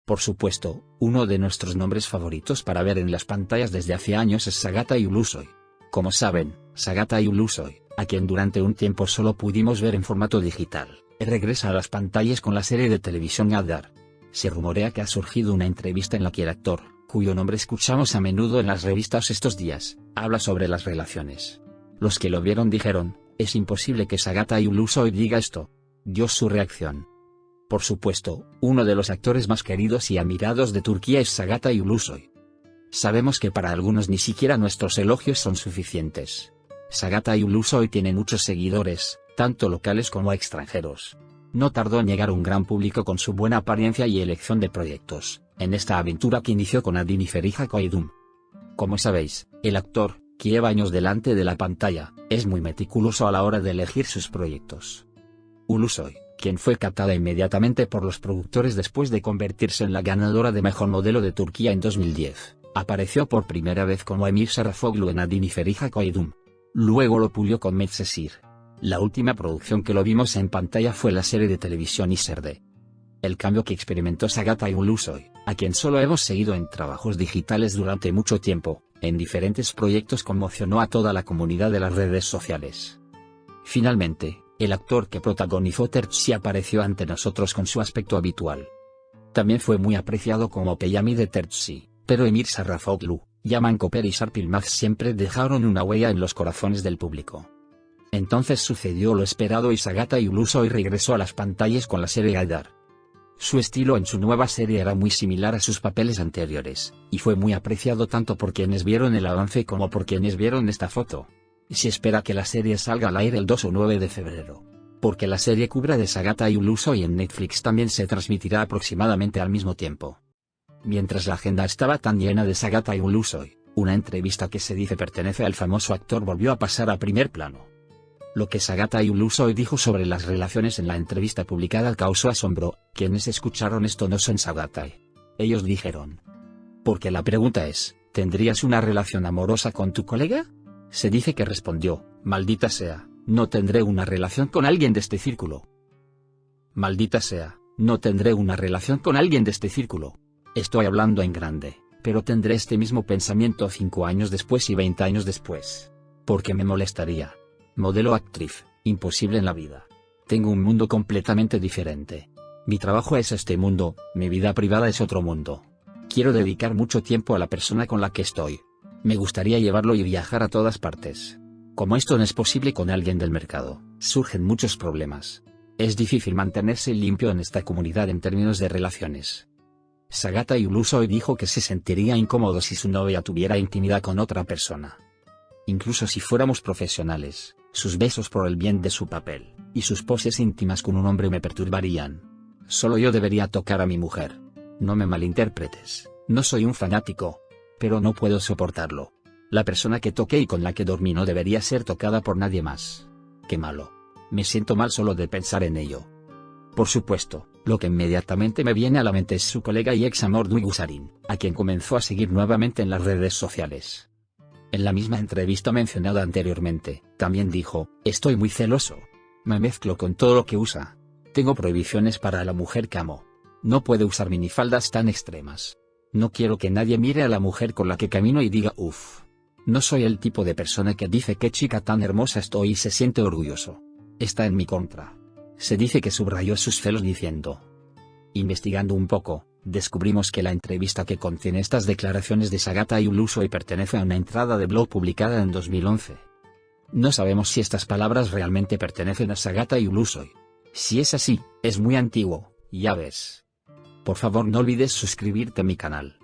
Por supuesto, uno de nuestros nombres favoritos para ver en las pantallas desde hace años es Sagata Ulusoy. Como saben, Sagata Ulusoy, a quien durante un tiempo solo pudimos ver en formato digital, regresa a las pantallas con la serie de televisión Gaddar. Se rumorea que ha surgido una entrevista en la que el actor, cuyo nombre escuchamos a menudo en las revistas estos días, habla sobre las relaciones. Los que lo vieron dijeron, es imposible que Sagata Ulusoy diga esto. Dio su reacción. Por supuesto, uno de los actores más queridos y admirados de Turquía es Sagata Ulusoy. Sabemos que para algunos ni siquiera nuestros elogios son suficientes. Sagata Ulusoy tiene muchos seguidores, tanto locales como extranjeros. No tardó en llegar a un gran público con su buena apariencia y elección de proyectos, en esta aventura que inició con Adin y Feriha Koydum. Como sabéis, el actor, que lleva años delante de la pantalla, es muy meticuloso a la hora de elegir sus proyectos. Ulusoy, quien fue captada inmediatamente por los productores después de convertirse en la ganadora de Mejor Modelo de Turquía en 2010, apareció por primera vez como Emir Sarrafoglu en Adin y Feriha Koydum. Luego lo pulió con Medcezir. La última producción que lo vimos en pantalla fue la serie de televisión Iserde. El cambio que experimentó Sagata Ulusoy, a quien solo hemos seguido en trabajos digitales durante mucho tiempo, en diferentes proyectos, conmocionó a toda la comunidad de las redes sociales. Finalmente, el actor que protagonizó Terzi apareció ante nosotros con su aspecto habitual. También fue muy apreciado como Peyami de Terzi, pero Emir Sarrafoglu, Yaman Koper y Sarp Yılmaz siempre dejaron una huella en los corazones del público. Entonces sucedió lo esperado y Sagata Ulusoy regresó a las pantallas con la serie Gaddar. Su estilo en su nueva serie era muy similar a sus papeles anteriores, y fue muy apreciado tanto por quienes vieron el avance como por quienes vieron esta foto. Se espera que la serie salga al aire el 2 o 9 de febrero. Porque la serie Kubra de Sagata Ulusoy en Netflix también se transmitirá aproximadamente al mismo tiempo. Mientras la agenda estaba tan llena de Sagata Ulusoy, una entrevista que se dice pertenece al famoso actor volvió a pasar a primer plano. Lo que Sagata Ulusoy dijo sobre las relaciones en la entrevista publicada causó asombro. Quienes escucharon esto no son Sagata. Ellos dijeron. Porque la pregunta es, ¿tendrías una relación amorosa con tu colega? Se dice que respondió, maldita sea, no tendré una relación con alguien de este círculo. Maldita sea, no tendré una relación con alguien de este círculo. Estoy hablando en grande, pero tendré este mismo pensamiento 5 años después y 20 años después. Porque me molestaría. Modelo actriz, imposible en la vida. Tengo un mundo completamente diferente. Mi trabajo es este mundo, mi vida privada es otro mundo. Quiero dedicar mucho tiempo a la persona con la que estoy. Me gustaría llevarlo y viajar a todas partes. Como esto no es posible con alguien del mercado, surgen muchos problemas. Es difícil mantenerse limpio en esta comunidad en términos de relaciones. Sagata Ulusoy dijo que se sentiría incómodo si su novia tuviera intimidad con otra persona. Incluso si fuéramos profesionales, sus besos por el bien de su papel, y sus poses íntimas con un hombre me perturbarían. Solo yo debería tocar a mi mujer. No me malinterpretes, no soy un fanático. Pero no puedo soportarlo. La persona que toqué y con la que dormí no debería ser tocada por nadie más. Qué malo. Me siento mal solo de pensar en ello. Por supuesto, lo que inmediatamente me viene a la mente es su colega y ex amor Duygu Sarin, a quien comenzó a seguir nuevamente en las redes sociales. En la misma entrevista mencionada anteriormente, también dijo, estoy muy celoso. Me mezclo con todo lo que usa. Tengo prohibiciones para la mujer que amo. No puedo usar minifaldas tan extremas. No quiero que nadie mire a la mujer con la que camino y diga uff. No soy el tipo de persona que dice qué chica tan hermosa estoy y se siente orgulloso. Está en mi contra. Se dice que subrayó sus celos diciendo. Investigando un poco, descubrimos que la entrevista que contiene estas declaraciones de Sagata Ulusoy pertenece a una entrada de blog publicada en 2011. No sabemos si estas palabras realmente pertenecen a Sagata Ulusoy. Si es así, es muy antiguo, ya ves. Por favor no olvides suscribirte a mi canal.